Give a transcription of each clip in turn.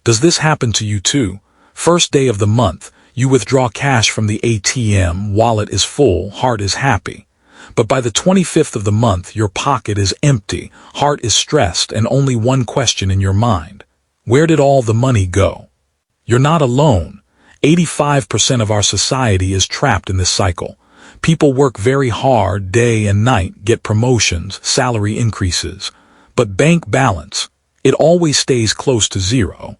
Does this happen to you too? First day of the month, you withdraw cash from the ATM, wallet is full, heart is happy. But by the 25th of the month, your pocket is empty, heart is stressed, and only one question in your mind. Where did all the money go? You're not alone. 85% of our society is trapped in this cycle. People work very hard day and night, get promotions, salary increases. But bank balance, it always stays close to zero.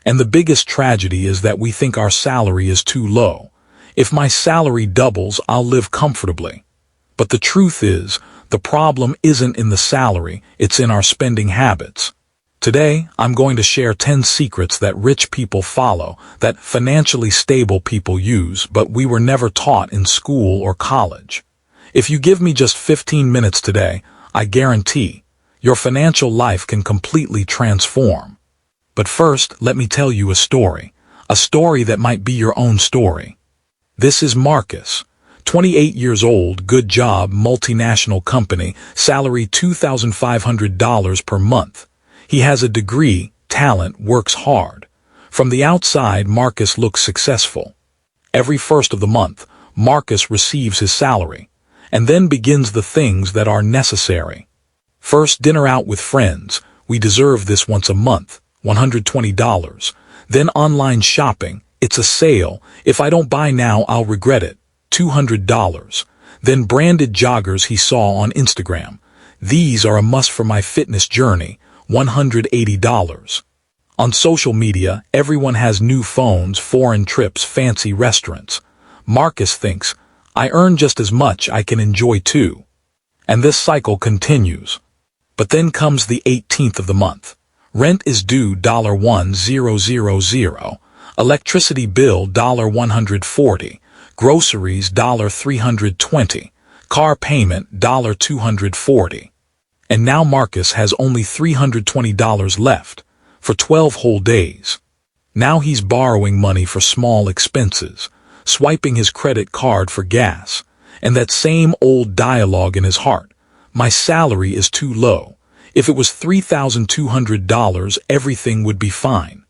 And the biggest tragedy is that we think our salary is too low. If my salary doubles, I'll live comfortably. But the truth is, the problem isn't in the salary, it's in our spending habits. Today, I'm going to share 10 secrets that rich people follow, that financially stable people use, but we were never taught in school or college. If you give me just 15 minutes today, I guarantee your financial life can completely transform. But first, let me tell you a story that might be your own story. This is Marcus, 28 years old, good job, multinational company, salary $2,500 per month. He has a degree, talent, works hard. From the outside, Marcus looks successful. Every first of the month, Marcus receives his salary, and then begins the things that are necessary. First, dinner out with friends. We deserve this once a month. $120. Then online shopping. It's a sale. If I don't buy now, I'll regret it. $200. Then branded joggers he saw on Instagram. These are a must for my fitness journey. $180. On social media, everyone has new phones, foreign trips, fancy restaurants. Marcus thinks, I earn just as much, I can enjoy too. And this cycle continues. But then comes the 18th of the month. Rent is due $1,000. Electricity bill $140. Groceries $320. Car payment $240. And now Marcus has only $320 left for 12 whole days. Now he's borrowing money for small expenses, swiping his credit card for gas, and that same old dialogue in his heart. My salary is too low. If it was $3,200, everything would be fine.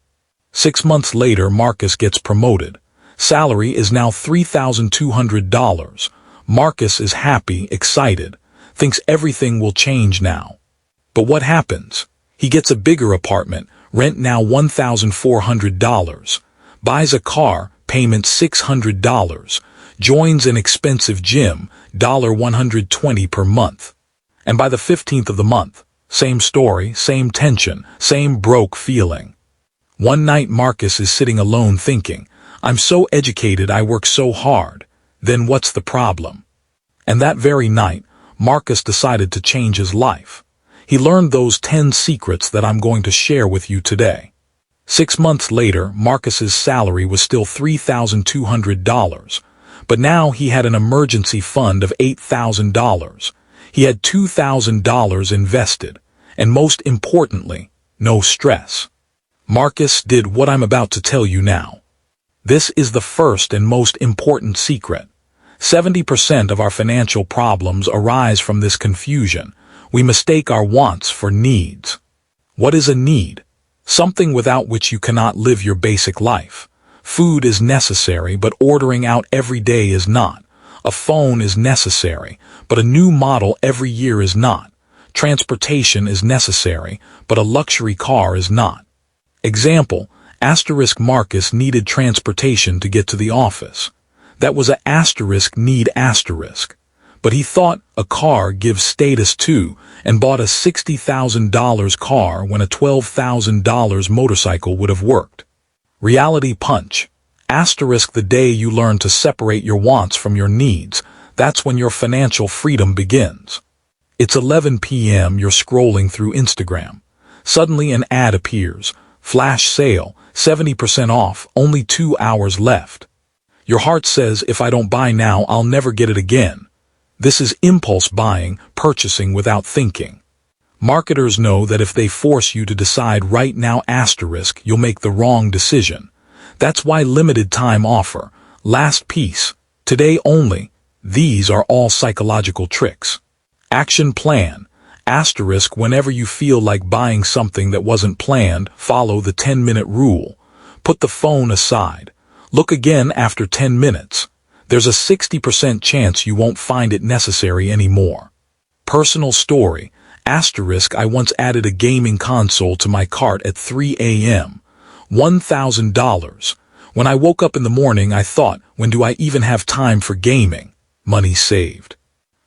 6 months later, Marcus gets promoted. Salary is now $3,200. Marcus is happy, excited, thinks everything will change now. But what happens? He gets a bigger apartment, rent now $1,400. Buys a car, payment $600. Joins an expensive gym, $120 per month. And by the 15th of the month, same story, same tension, same broke feeling. One night Marcus is sitting alone thinking, I'm so educated, I work so hard. Then what's the problem? And that very night, Marcus decided to change his life. He learned those 10 secrets that I'm going to share with you today. 6 months later, Marcus's salary was still $3,200, but now he had an emergency fund of $8,000. He had $2,000 invested, and most importantly, no stress. Marcus did what I'm about to tell you now. This is the first and most important secret. 70% of our financial problems arise from this confusion. We mistake our wants for needs. What is a need? Something without which you cannot live your basic life. Food is necessary, but ordering out every day is not. A phone is necessary, but a new model every year is not. Transportation is necessary, but a luxury car is not. Example, Marcus needed transportation to get to the office. That was a need. But he thought a car gives status too, and bought a $60,000 car when a $12,000 motorcycle would have worked. Reality punch. The day you learn to separate your wants from your needs, that's when your financial freedom begins. It's 11 p.m., you're scrolling through Instagram. Suddenly an ad appears. Flash sale, 70% off, only 2 hours left. Your heart says, if I don't buy now, I'll never get it again. This is impulse buying, purchasing without thinking. Marketers know that if they force you to decide right now, you'll make the wrong decision. That's why limited time offer, last piece, today only. These are all psychological tricks. Action plan. Asterisk, whenever you feel like buying something that wasn't planned, follow the 10-minute rule. Put the phone aside. Look again after 10 minutes. There's a 60% chance you won't find it necessary anymore. Personal story. Asterisk, I once added a gaming console to my cart at 3 a.m. $1,000. When I woke up in the morning, I thought, when do I even have time for gaming? Money saved.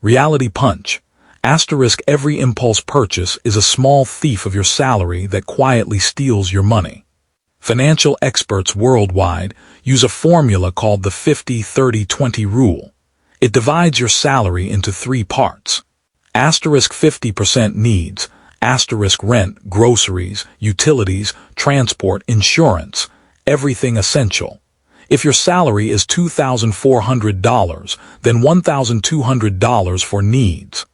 Reality punch. Asterisk, every impulse purchase is a small thief of your salary that quietly steals your money. Financial experts worldwide use a formula called the 50-30-20 rule. It divides your salary into 3 parts. Asterisk 50% needs, asterisk rent, groceries, utilities, transport, insurance, everything essential. If your salary is $2,400, then $1,200 for needs.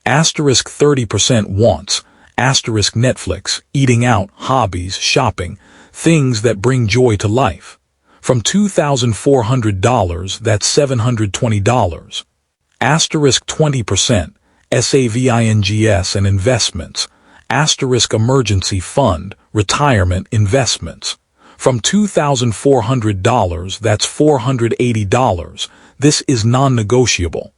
Asterisk 30% wants, asterisk Netflix, eating out, hobbies, shopping, things that bring joy to life. From $2,400, that's $720. Asterisk 20%, savings and investments, asterisk emergency fund, retirement investments. From $2,400, that's $480. This is non-negotiable.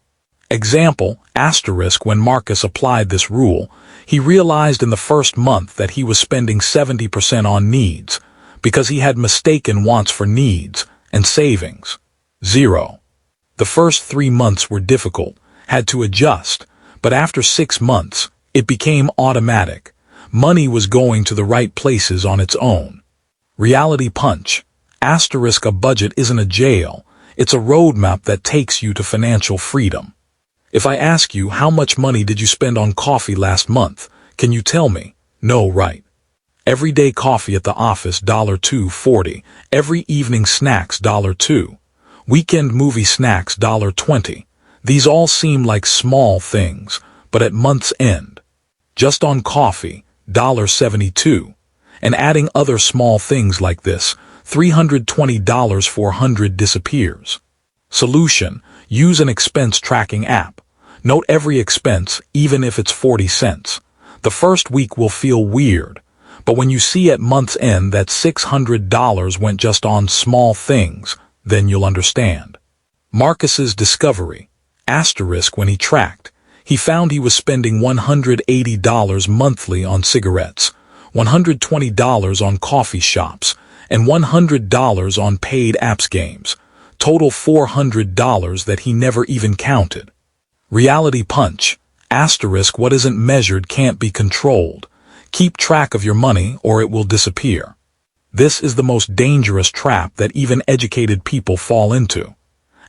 Example, asterisk, when Marcus applied this rule, he realized in the first month that he was spending 70% on needs, because he had mistaken wants for needs, and savings. 0. The first 3 months were difficult, had to adjust, but after 6 months, it became automatic. Money was going to the right places on its own. Reality punch. Asterisk, a budget isn't a jail, it's a roadmap that takes you to financial freedom. If I ask you how much money did you spend on coffee last month, can you tell me? No, right? Everyday coffee at the office $2.40, every evening snacks $2. Weekend movie snacks $20. These all seem like small things, but at month's end, just on coffee, $72. And adding other small things like this, $320 for 100 disappears. Solution: use an expense tracking app. Note every expense, even if it's 40 cents. The first week will feel weird, but when you see at month's end that $600 went just on small things, then you'll understand. Marcus's discovery. Asterisk, when he tracked, he found he was spending $180 monthly on cigarettes, $120 on coffee shops, and $100 on paid apps games. Total $400 that he never even counted. Reality punch. Asterisk, what isn't measured can't be controlled. Keep track of your money or it will disappear. This is the most dangerous trap that even educated people fall into.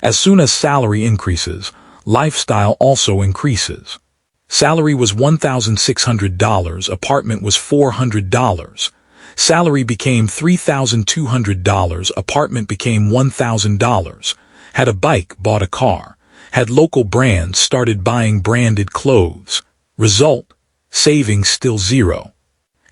As soon as salary increases, lifestyle also increases. Salary was $1,600, apartment was $400. Salary became $3,200, apartment became $1,000. Had a bike, bought a car. Had local brands, started buying branded clothes. Result: savings still 0.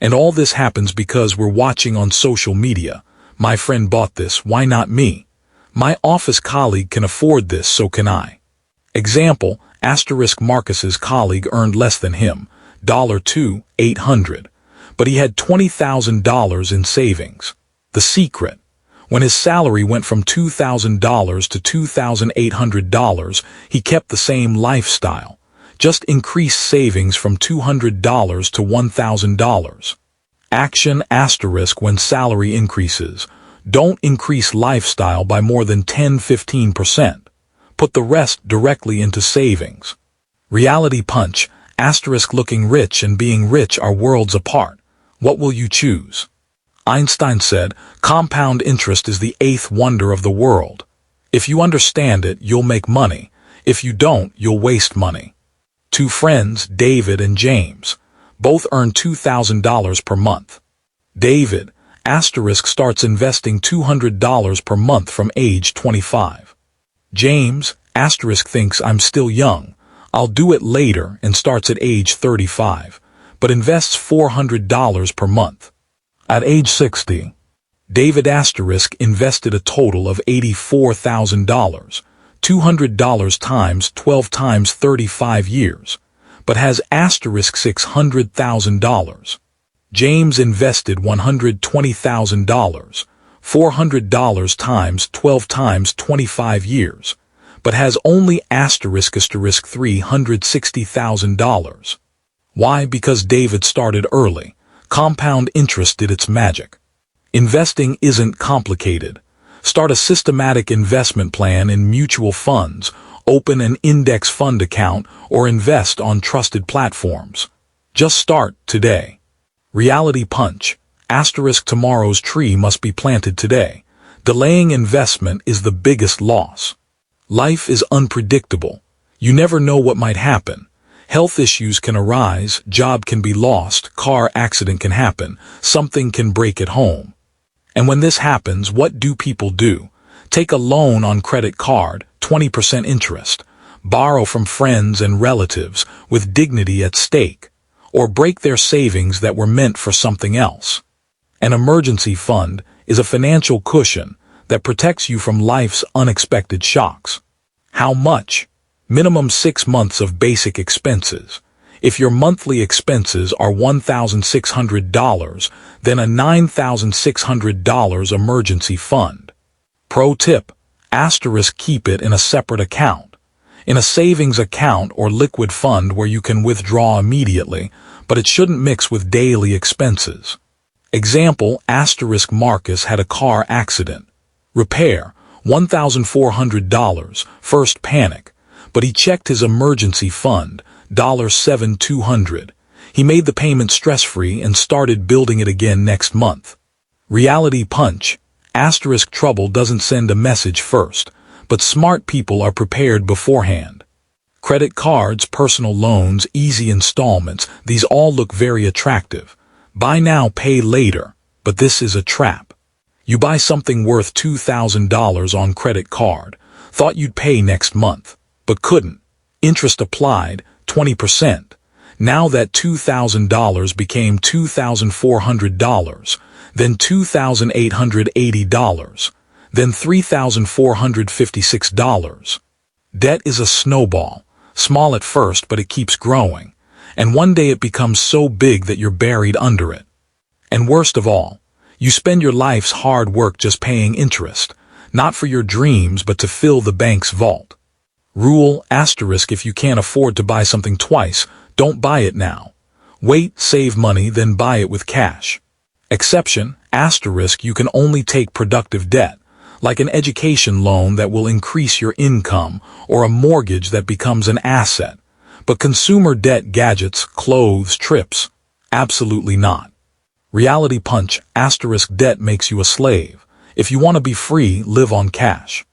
And all this happens because we're watching on social media. My friend bought this, why not me? My office colleague can afford this, so can I. Example, asterisk Marcus's colleague earned less than him, $800, but he had $20,000 in savings. The secret: when his salary went from $2,000 to $2,800, he kept the same lifestyle, just increased savings from $200 to $1,000. Action: asterisk, when salary increases, don't increase lifestyle by more than 10-15%. Put the rest directly into savings. Reality punch. Asterisk, looking rich and being rich are worlds apart. What will you choose? Einstein said, compound interest is the 8th wonder of the world. If you understand it, you'll make money. If you don't, you'll waste money. 2 friends, David and James, both earn $2,000 per month. David, asterisk, starts investing $200 per month from age 25. James, asterisk, thinks I'm still young, I'll do it later, and starts at age 35, but invests $400 per month. At age 60, David asterisk invested a total of $84,000, $200 times 12 times 35 years. but has asterisk $600,000. James invested $120,000, $400 times 12 times 25 years, but has only asterisk $360,000. Why? Because David started early. Compound interest did its magic. Investing isn't complicated. Start a systematic investment plan in mutual funds, open an index fund account, or invest on trusted platforms. Just start today. Reality punch. Asterisk tomorrow's tree must be planted today. Delaying investment is the biggest loss. Life is unpredictable. You never know what might happen. Health issues can arise, job can be lost, car accident can happen, something can break at home. And when this happens, what do people do? Take a loan on credit card, 20% interest. Borrow from friends and relatives with dignity at stake. Or break their savings that were meant for something else. An emergency fund is a financial cushion that protects you from life's unexpected shocks. How much? Minimum 6 months of basic expenses. If your monthly expenses are $1,600, then a $9,600 emergency fund. Pro tip, asterisk keep it in a separate account. In a savings account or liquid fund where you can withdraw immediately, but it shouldn't mix with daily expenses. Example, asterisk Marcus had a car accident. Repair, $1,400, first panic. But he checked his emergency fund, $7,200. He made the payment stress-free and started building it again next month. Reality punch, asterisk trouble doesn't send a message first, but smart people are prepared beforehand. Credit cards, personal loans, easy installments, these all look very attractive. Buy now, pay later, but this is a trap. You buy something worth $2,000 on credit card, thought you'd pay next month, but couldn't. Interest applied, 20%. Now that $2,000 became $2,400, then $2,880, then $3,456. Debt is a snowball, small at first, but it keeps growing, and one day it becomes so big that you're buried under it. And worst of all, you spend your life's hard work just paying interest, not for your dreams but to fill the bank's vault. Rule, asterisk if you can't afford to buy something twice, don't buy it now. Wait, save money, then buy it with cash. Exception, asterisk you can only take productive debt, like an education loan that will increase your income or a mortgage that becomes an asset. But consumer debt, gadgets, clothes, trips, absolutely not. Reality punch, asterisk debt makes you a slave. If you want to be free, live on cash.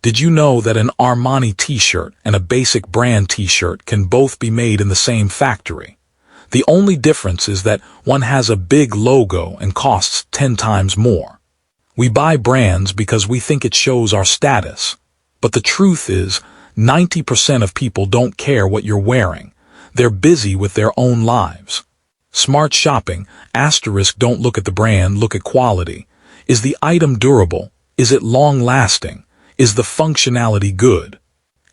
Did you know that an Armani t-shirt and a basic brand t-shirt can both be made in the same factory? The only difference is that one has a big logo and costs 10 times more. We buy brands because we think it shows our status. But the truth is, 90% of people don't care what you're wearing. They're busy with their own lives. Smart shopping, asterisk don't look at the brand, look at quality. Is the item durable? Is it long-lasting? Is the functionality good?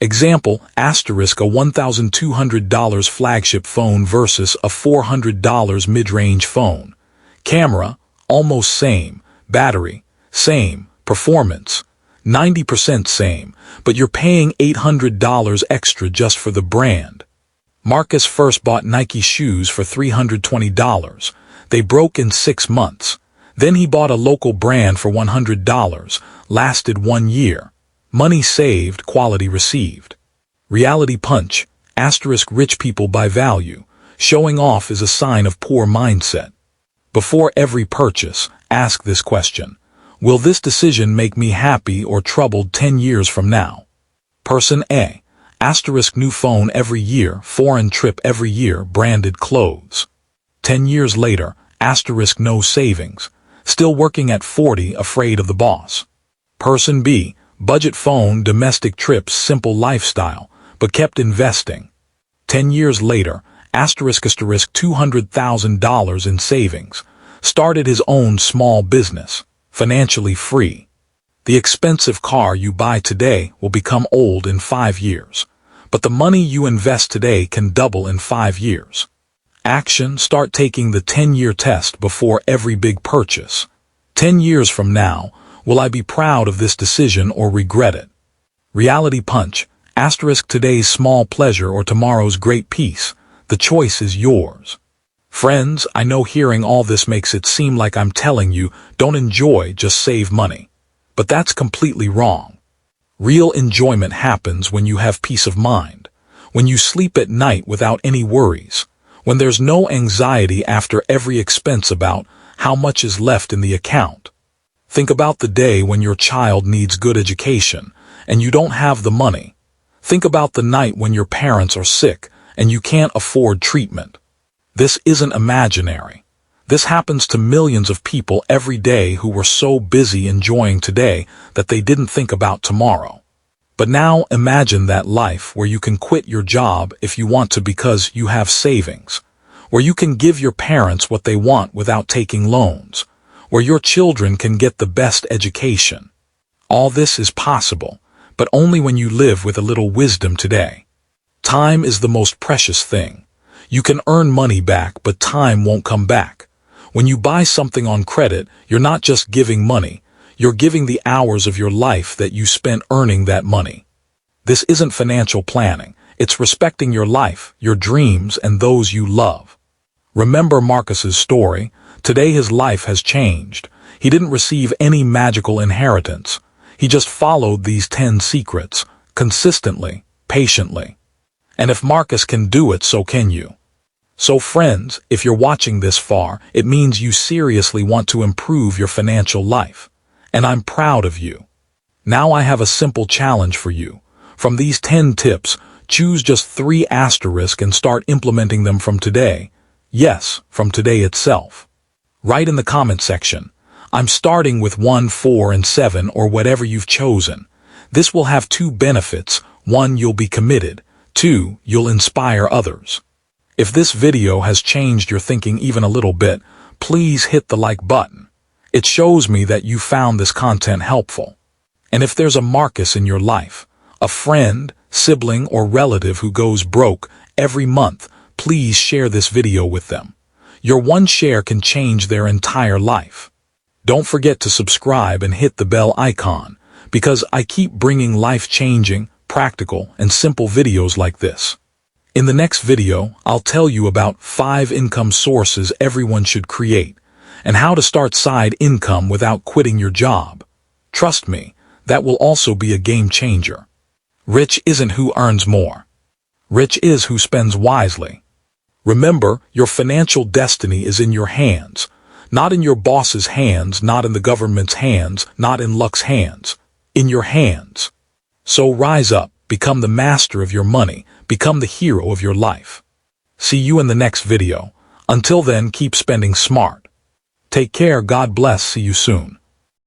Example, asterisk a $1,200 flagship phone versus a $400 mid-range phone. Camera, almost same. Battery, same. Performance, 90% same, but you're paying $800 extra just for the brand. Marcus first bought Nike shoes for $320. They broke in 6 months. Then he bought a local brand for $100, lasted 1 year. Money saved, quality received. Reality punch, asterisk rich people buy value. Showing off is a sign of poor mindset. Before every purchase, ask this question. Will this decision make me happy or troubled 10 years from now? Person A, asterisk new phone every year, foreign trip every year, branded clothes. 10 years later, asterisk no savings. Still working at 40, afraid of the boss. Person B, budget phone, domestic trips, simple lifestyle, but kept investing. 10 years later, asterisk $200,000 in savings. Started his own small business, financially free. The expensive car you buy today will become old in 5 years. but the money you invest today can double in 5 years. Action: start taking the 10-year test before every big purchase. 10 years from now, will I be proud of this decision or regret it? Reality punch: asterisk today's small pleasure or tomorrow's great peace. The choice is yours. Friends, I know hearing all this makes it seem like I'm telling you, don't enjoy, just save money. But that's completely wrong. Real enjoyment happens when you have peace of mind, when you sleep at night without any worries, when there's no anxiety after every expense about how much is left in the account. Think about the day when your child needs good education and you don't have the money. Think about the night when your parents are sick and you can't afford treatment. This isn't imaginary. This happens to millions of people every day who were so busy enjoying today that they didn't think about tomorrow. But now imagine that life where you can quit your job if you want to because you have savings, where you can give your parents what they want without taking loans, where your children can get the best education. All this is possible, but only when you live with a little wisdom today. Time is the most precious thing. You can earn money back, but time won't come back. When you buy something on credit, you're not just giving money, you're giving the hours of your life that you spent earning that money. This isn't financial planning, it's respecting your life, your dreams, and those you love. Remember Marcus's story. Today his life has changed. He didn't receive any magical inheritance. He just followed these 10 secrets, consistently, patiently. And if Marcus can do it, so can you. So friends, if you're watching this far, it means you seriously want to improve your financial life. And I'm proud of you. Now I have a simple challenge for you. From these 10 tips, choose just 3 asterisks and start implementing them from today. Yes, from today itself. Write in the comment section, I'm starting with 1, 4, and 7 or whatever you've chosen. This will have 2 benefits. 1, you'll be committed. 2, you'll inspire others. If this video has changed your thinking even a little bit, please hit the like button. It shows me that you found this content helpful. And if there's a Marcus in your life, a friend, sibling, or relative who goes broke every month, please share this video with them. Your one share can change their entire life. Don't forget to subscribe and hit the bell icon, because I keep bringing life-changing, practical, and simple videos like this. In the next video, I'll tell you about 5 income sources everyone should create, and how to start side income without quitting your job. Trust me, that will also be a game changer. Rich isn't who earns more. Rich is who spends wisely. Remember, your financial destiny is in your hands, not in your boss's hands, not in the government's hands, not in luck's hands, in your hands. So rise up, become the master of your money, become the hero of your life. See you in the next video. Until then, keep spending smart. Take care, God bless, see you soon.